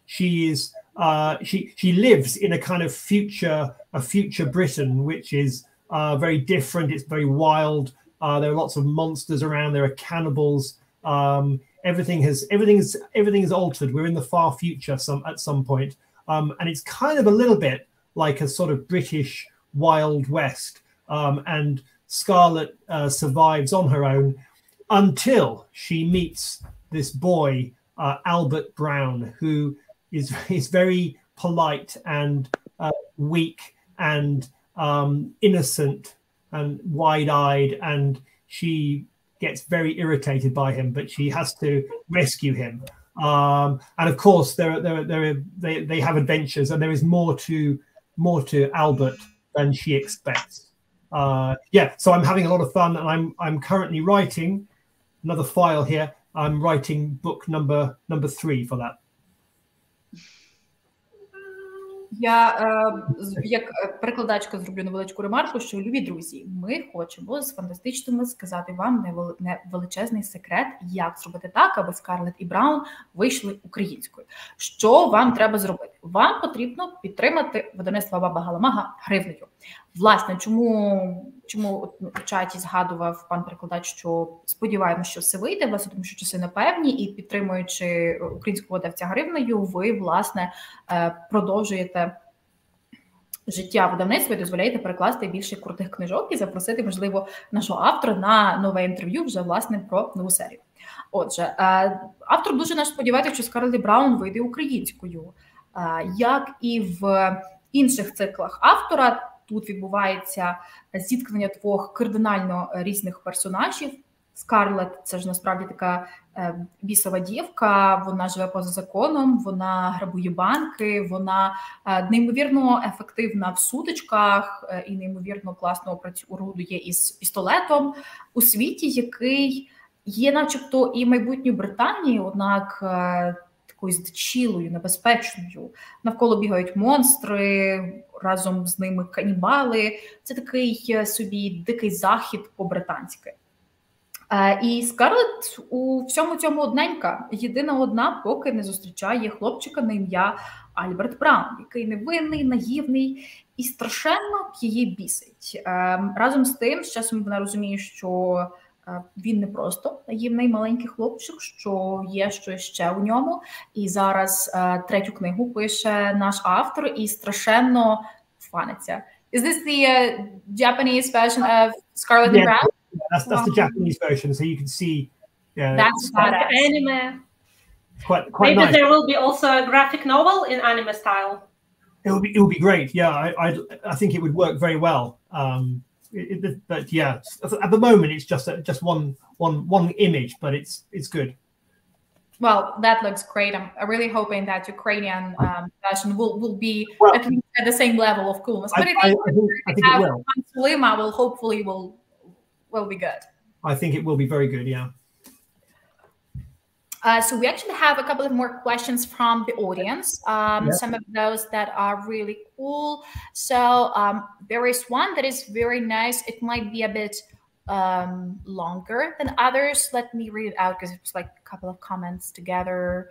She lives in a kind of future Britain, which is very different. It's very wild. There are lots of monsters around. There are cannibals. Everything is altered. We're in the far future at some point, and it's kind of a little bit like a sort of British Wild West. And Scarlett survives on her own until she meets this boy, Albert Brown, who is very polite and weak and innocent and wide-eyed, and she gets very irritated by him, but she has to rescue him. And of course, they have adventures, and there is more to Albert than she expects. Yeah, so I'm having a lot of fun, and I'm currently writing another file here. I'm writing book number 3 for that. Я, як перекладачка, зроблю невеличку ремарку, що, любі друзі, ми хочемо з фантастичними сказати вам величезний секрет, як зробити так, аби Скарлетт і Браун вийшли українською. Що вам треба зробити? Вам потрібно підтримати видавництво Баба Галамага гривнею. Власне, чому в чаті згадував пан перекладач, що сподіваємося, що все вийде, власне, тому що часи непевні, і підтримуючи українського видавця гривнею, ви, власне, продовжуєте життя видавництва і дозволяєте перекласти більше крутих книжок і запросити, можливо, нашого автора на нове інтерв'ю вже, власне, про нову серію. Отже, автор дуже наш сподівається, що Скарлетт Браун вийде українською. Як і в інших циклах автора, тут відбувається зіткнення двох кардинально різних персонажів. Скарлетт – це ж насправді така бісова дівка, вона живе поза законом, вона грабує банки, вона неймовірно ефективна в сутичках і неймовірно класно орудує із пістолетом у світі, який є начебто і майбутньою Британією, однак такою здичілою, небезпечною. Навколо бігають монстри, разом з ними канібали. Це такий собі дикий захід по-британськи. І Скарлетт у всьому цьому одненька, єдина одна, поки не зустрічає хлопчика на ім'я Альберт Браун, який невинний, наївний і страшенно її бісить. Разом з тим, з часом вона розуміє, що він не просто наївний маленький хлопчик, що є щось ще у ньому. І зараз 3-ю книгу пише наш автор і страшенно фаниться. Is this the Japanese version of Scarlet and Brown? That's the Japanese version, so you can see. That's badass. Anime. Quite Maybe nice. There will be also a graphic novel in anime style. It will be great. Yeah, I think it would work very well. But yeah, at the moment it's just one image, but it's good. Well, that looks great. I'm really hoping that Ukrainian version will be at least at the same level of coolness. But I think it will. Lima will hopefully will be good. I think it will be very good. Yeah. So we actually have a couple of more questions from the audience. Some of those that are really cool. So there is one that is very nice. It might be a bit longer than others. Let me read it out because it's like a couple of comments together.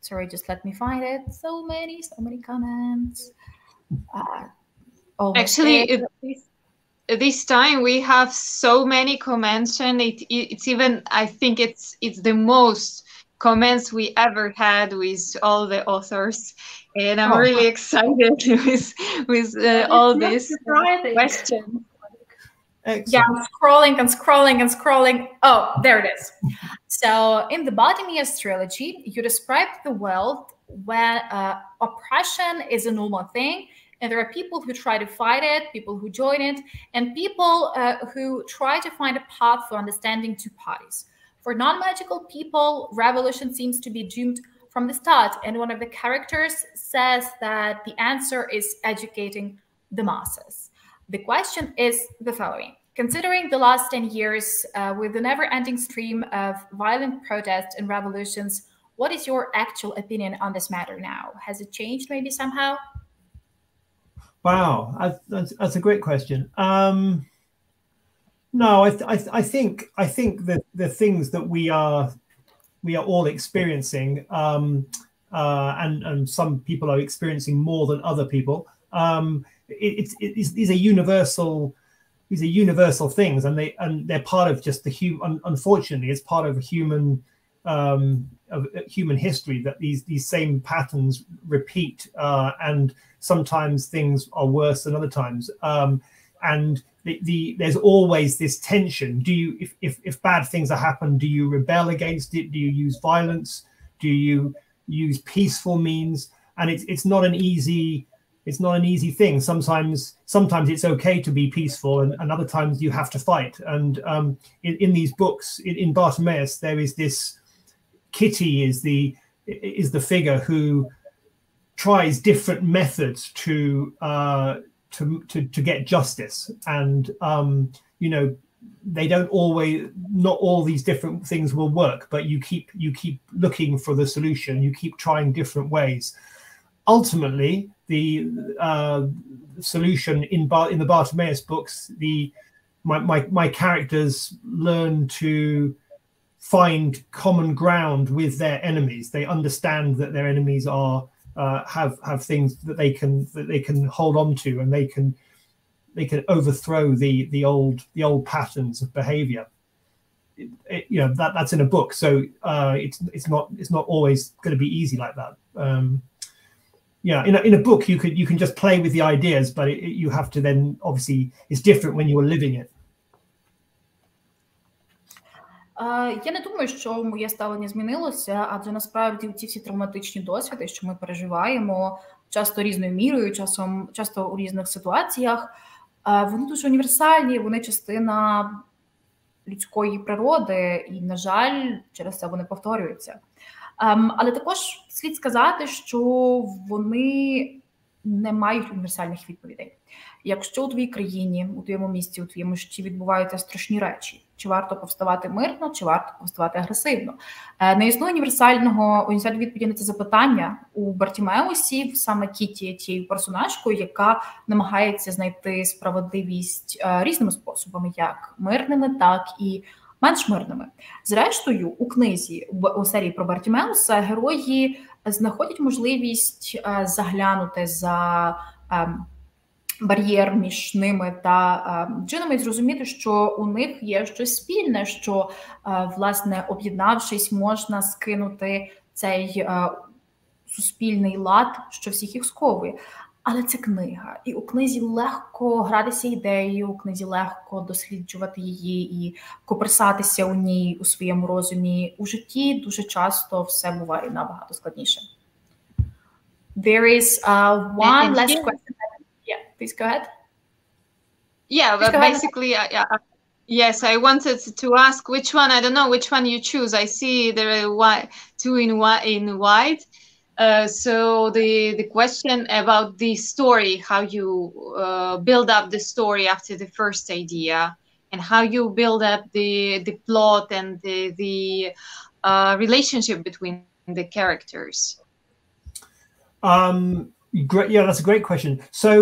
Sorry, just let me find it. So many comments. Actually, this time we have so many comments, and it's even, I think it's the most comments we ever had with all the authors, and I'm really excited with all these questions. Excellent. Yeah, I'm scrolling and scrolling and scrolling. Oh, there it is. So in the Bartimaeus trilogy, you describe the world where oppression is a normal thing, and there are people who try to fight it, people who join it, and people who try to find a path for understanding two parties. For non-magical people, revolution seems to be doomed from the start, and one of the characters says that the answer is educating the masses. The question is the following. Considering the last 10 years with the never-ending stream of violent protests and revolutions, what is your actual opinion on this matter now? Has it changed maybe somehow? Wow, that's a great question. No, I think that the things that we are all experiencing, and some people are experiencing more than other people. These are universal things, and they're part of just the human. Unfortunately, it's part of human history that these same patterns repeat, and sometimes things are worse than other times. And there's always this tension. Do you, if bad things happen, do you rebel against it? Do you use violence? Do you use peaceful means? And it's not an easy thing. Sometimes it's okay to be peaceful, and other times you have to fight. And in these books, in Bartimaeus, there is this Kitty is the figure who tries different methods to get justice, and they don't always, not all these different things will work, but you keep looking for the solution. You keep trying different ways. Ultimately, the solution in the Bartimaeus books, my characters learn to find common ground with their enemies. They understand that their enemies are have things that they can hold on to, and they can overthrow the old patterns of behavior. That's in a book, so it's not always going to be easy like that. In a book you can just play with the ideas, but you have to then, obviously it's different when you're living it. Я не думаю, що моє ставлення змінилося, адже насправді ці всі травматичні досвіди, що ми переживаємо, часто різною мірою, часто у різних ситуаціях, вони дуже універсальні, вони частина людської природи, і, на жаль, через це вони повторюються. Але також слід сказати, що вони не мають універсальних відповідей. Якщо у твоїй країні, у твоєму місті, у твоєму житті відбуваються страшні речі, чи варто повставати мирно, чи варто повставати агресивно? Не існує універсальної відповіді на це запитання. У Бартімеусі саме Кіті є тією персонажкою, яка намагається знайти справедливість різними способами, як мирними, так і менш мирними. Зрештою, у книзі, у серії про Бартімеуса, герої знаходять можливість заглянути за бар'єр між ними та джинами і зрозуміти, що у них є щось спільне, що, власне, об'єднавшись, можна скинути цей суспільний лад, що всіх їх сковує. Але це книга, і у книзі легко гратися ідеєю, у книзі легко досліджувати її і коперсатися у ній, у своєму розумі. У житті дуже часто все буває набагато складніше. There is one last question. Yeah, please go ahead. Yeah, but basically, yes, I wanted to ask which one. I don't know which one you choose. I see there are two in white. So the question about the story, how you build up the story after the first idea, and how you build up the plot and the relationship between the characters. Great, yeah, that's a great question. So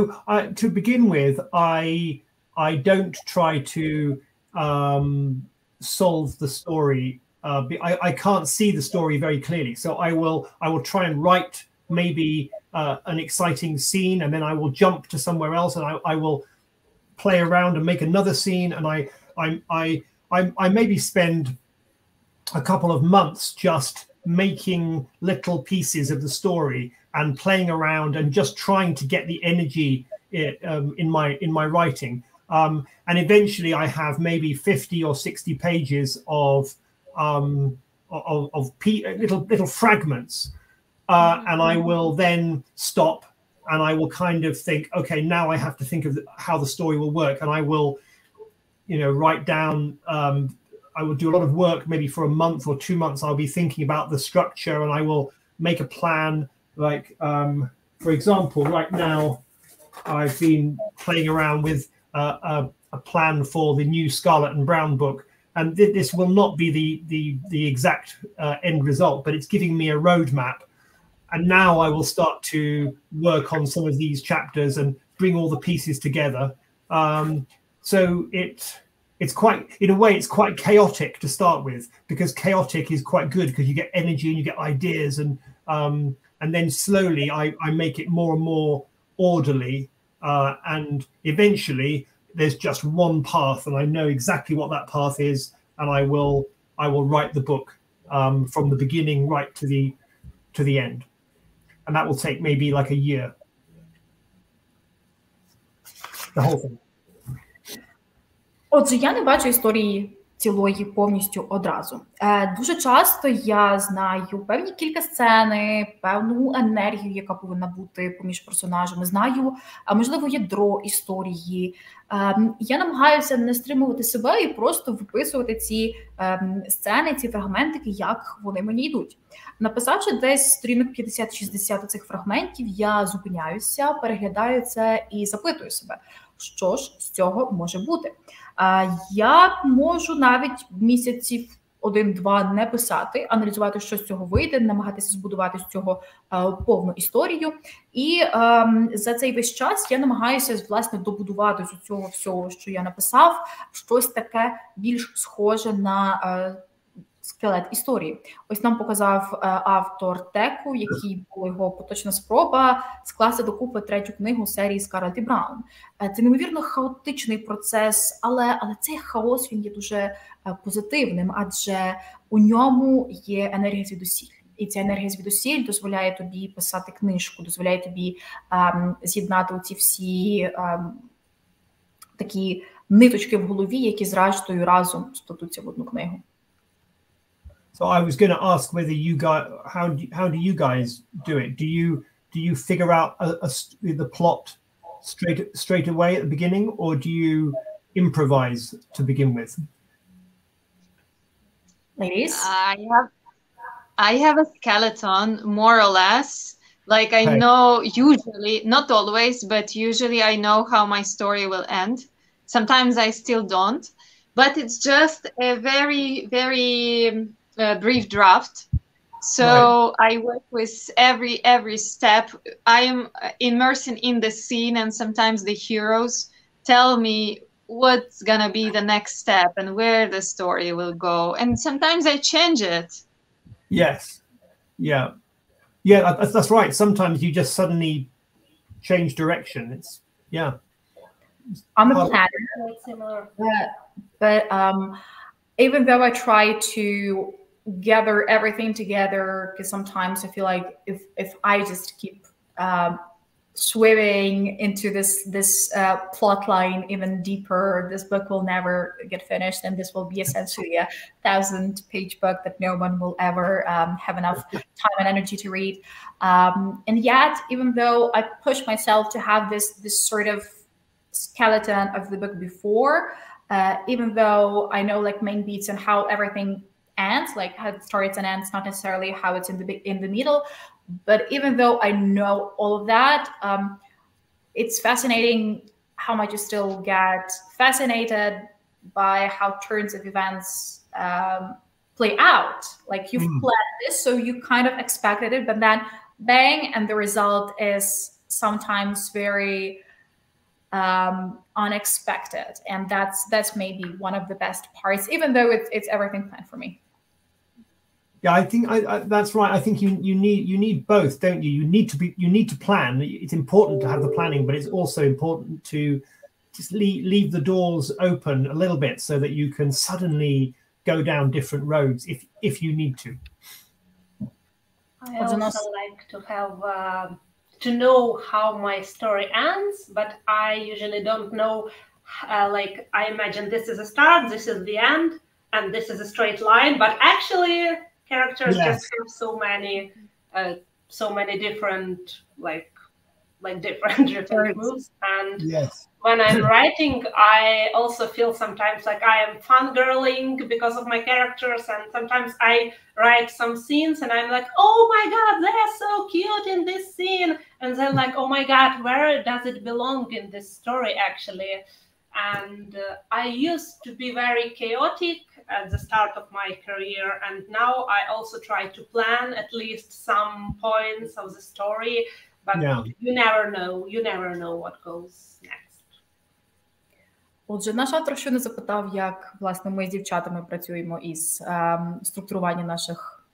to begin with, I don't try to solve the story. I can't see the story very clearly, so I will try and write maybe an exciting scene, and then I will jump to somewhere else, and I will play around and make another scene, and I maybe spend a couple of months just making little pieces of the story and playing around and just trying to get the energy in my writing. And eventually I have maybe 50 or 60 pages of little fragments, and I will then stop and I will kind of think, okay, now I have to think of how the story will work, and I will, you know, write down. I will do a lot of work, maybe for a month or 2 months. I'll be thinking about the structure, and I will make a plan. Like, for example, right now, I've been playing around with a plan for the new Scarlet and Brown book, and this will not be the exact end result, but it's giving me a roadmap. And now I will start to work on some of these chapters and bring all the pieces together. So it's quite, in a way, it's quite chaotic to start with, because chaotic is quite good because you get energy and you get ideas, and then slowly I make it more and more orderly, and eventually there's just one path, and I know exactly what that path is, and I will write the book from the beginning right to the end, and that will take maybe like a year. The whole thing. Отже, я не бачу історії цілої повністю одразу. Дуже часто я знаю певні кілька сцени, певну енергію, яка повинна бути поміж персонажами. Знаю, можливо, ядро історії. Я намагаюся не стримувати себе і просто виписувати ці сцени, ці фрагментики, як вони мені йдуть. Написавши десь сторінок 50-60 цих фрагментів, я зупиняюся, переглядаю це і запитую себе, що ж з цього може бути. Я можу навіть місяців 1-2 не писати, аналізувати, що з цього вийде, намагатися збудувати з цього повну історію. І за цей весь час я намагаюся, власне, добудувати з цього всього, що я написав, щось таке більш схоже на скелет історії. Ось нам показав автор теку, який була його поточна спроба скласти докупи 3-ю книгу серії Scarlet і Brown. Це неймовірно хаотичний процес, але цей хаос, він є дуже позитивним, адже у ньому є енергія звідусіль. І ця енергія звідусіль дозволяє тобі писати книжку, дозволяє тобі з'єднати оці всі такі ниточки в голові, які зрештою разом сплетуться в одну книгу. So I was going to ask whether you guys, how do you guys do it? Do you figure out the plot straight away at the beginning, or do you improvise to begin with? Ladies, I have a skeleton, more or less. Like I know usually, not always, but usually I know how my story will end. Sometimes I still don't, but it's just a very, very brief draft. So right. I work with every step. I am immersing in the scene, and sometimes the heroes tell me what's gonna be the next step and where the story will go. And sometimes I change it. Yes. Yeah, that's right. Sometimes you just suddenly change direction. It's I'm a planner, but even though I try to gather everything together, because sometimes I feel like if I just keep swimming into this plot line even deeper, this book will never get finished, and this will be essentially a 1,000-page book that no one will ever have enough time and energy to read. And yet, even though I push myself to have this sort of skeleton of the book before, even though I know like main beats and how everything ends, like how it starts and ends, not necessarily how it's in the middle, but even though I know all of that, it's fascinating how much you still get fascinated by how turns of events play out. Like you've planned this, so you kind of expected it, but then bang, and the result is sometimes very unexpected, and that's maybe one of the best parts, even though it's everything planned for me. Yeah, I think that's right. I think you need both, don't you? You need to plan. It's important to have the planning, but it's also important to just leave the doors open a little bit so that you can suddenly go down different roads if you need to. I also like to have to know how my story ends, but I usually don't know. Like I imagine this is a start, this is the end, and this is a straight line. But actually, characters just have so many different different moves. And when I'm writing, I also feel sometimes like I am fangirling because of my characters, and sometimes I write some scenes and I'm like, oh my god, they're so cute in this scene, and then like, oh my god, where does it belong in this story actually? And I used to be very chaotic at the start of my career, and now I also try to plan at least some points of the story, but you never know what goes next. Отже, наш автор щойно запитав, як, власне, ми з дівчатами працюємо із структуруванням наших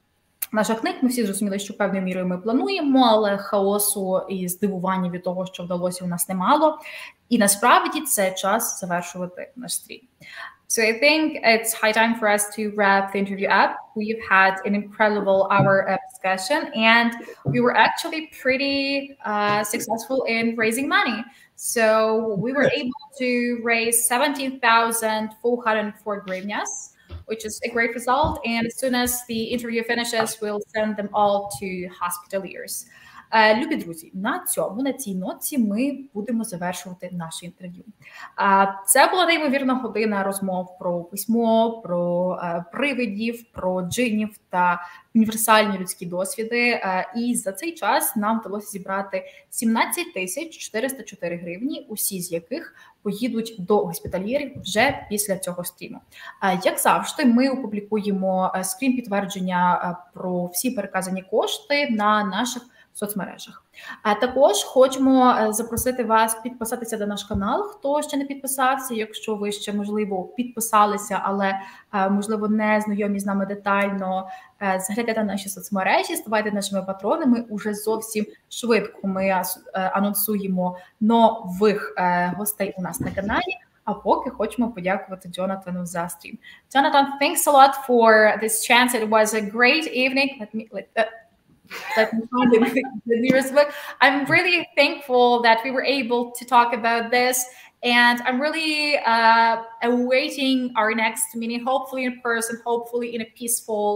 книг. Ми всі зрозуміли, що певною мірою ми плануємо, але хаосу і здивування від того, що вдалося, у нас немало. І насправді це час завершувати наш стрім. So I think it's high time for us to wrap the interview up. We've had an incredible hour of discussion, and we were actually pretty successful in raising money. So we were able to raise 17,404 hryvnias, which is a great result. And as soon as the interview finishes, we'll send them all to hospitaliers. Любі друзі, на цій ноті ми будемо завершувати наше інтерв'ю. Це була неймовірна година розмов про письмо, про привидів, про джинів та універсальні людські досвіди. І за цей час нам вдалося зібрати 17 404 гривні, усі з яких поїдуть до госпітальєрів вже після цього стріму. Як завжди, ми опублікуємо скрін-підтвердження про всі переказані кошти на наших соцмережах. А також хочемо запросити вас підписатися на наш канал, хто ще не підписався. Якщо ви ще, можливо, підписалися, але, можливо, не знайомі з нами детально, заглядайте на наші соцмережі, ставайте нашими патронами. Уже зовсім швидко ми анонсуємо нових гостей у нас на каналі. А поки хочемо подякувати Джонатану за стрім. Jonathan, thanks a lot for this chance. It was a great evening. Let me find the nearest book. I'm really thankful that we were able to talk about this, and I'm really awaiting our next meeting, hopefully in person, hopefully in a peaceful,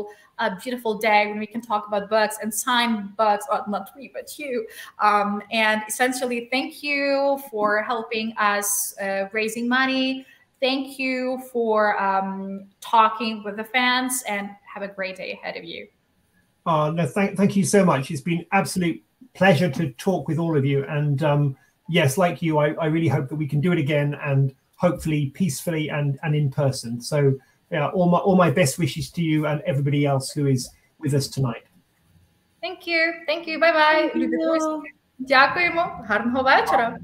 beautiful day when we can talk about books and sign books, well, not me, but you. And essentially, thank you for helping us raising money. Thank you for talking with the fans, and have a great day ahead of you. No, thank you so much. It's been absolute pleasure to talk with all of you. And yes, like you, I really hope that we can do it again, and hopefully peacefully and in person. So yeah, all my best wishes to you and everybody else who is with us tonight. Thank you. Bye-bye. Дякуємо. Гарного вечора.